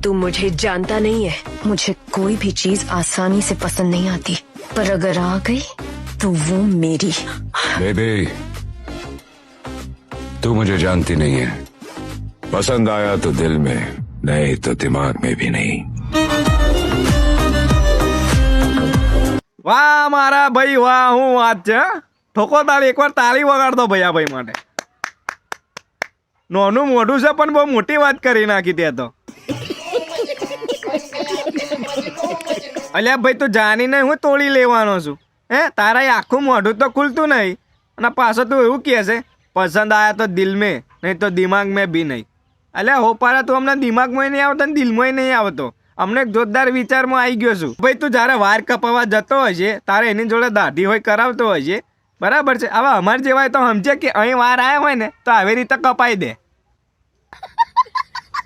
तुम मुझे जानता नहीं है। मुझे कोई भी चीज आसानी से पसंद नहीं आती, पर अगर आ गई तो वो मेरी। बेबी, तू मुझे जानती नहीं है। पसंद आया तो दिल में, नहीं तो दिमाग में भी नहीं। વાહ મારા ભાઈ વાહ, હું વાત છે. ઠોકો તાળી, એકવાર તાળી વગાડ દો ભાઈ આ ભાઈ માટે. નાનું મોઢું છે પણ બહુ મોટી વાત કરી નાખી તે તો. અલ્યા ભાઈ તું જાણીને હું તોડી લેવાનો છું? હે, તારા આખું મોઢું તો ખુલતું નહીં અને પાછો તું એવું કહે છે પસંદ આયા તો દિલ મેં, નહીં તો દિમાગ મેં બી નહીં. અલ્યા હોપારા તું અમને દિમાગમાં નહીં આવતો ને દિલમાં નહીં આવતો. અમને એક જોરદાર વિચારમાં આવી ગયો છું. ભાઈ તું જ્યારે વાર કપાવવા જતો હોય છે તારે એની જોડે દાઢી હોય કરાવતો હોય છે, બરાબર છે. હવે અમારે જેવાય તો સમજે કે અહીં વાર આવ્યા હોય ને તો આવી રીતે કપાઈ દે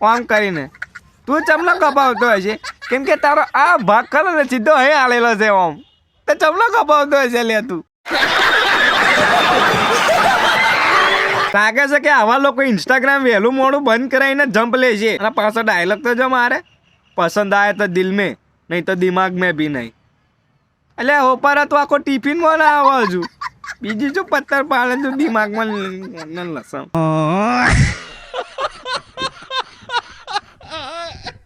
આમ કરીને. તું ચમલો કપાવતો હોય છે કેમ કે તારો આ ભાગ ખરો ને સીધો અહીં આલેલો છે આમ, તો ચમલો કપાવતો હોય છે. લે તું લાગે છે કે આવા લોકો ઇન્સ્ટાગ્રામ વહેલું મોડું બંધ કરાવીને જમ્પ લે છે. અને પાછો ડાયલોગ તો જો મારે પસંદ આયા તો દિલ મેં, નહીં તો દિમાગ મેં બી નહીં. એટલે હોપારા તો આખો ટિફિનમાં ના આવો છું. બીજી શું પથ્થર પાડે છું દિમાગમાં લસણ.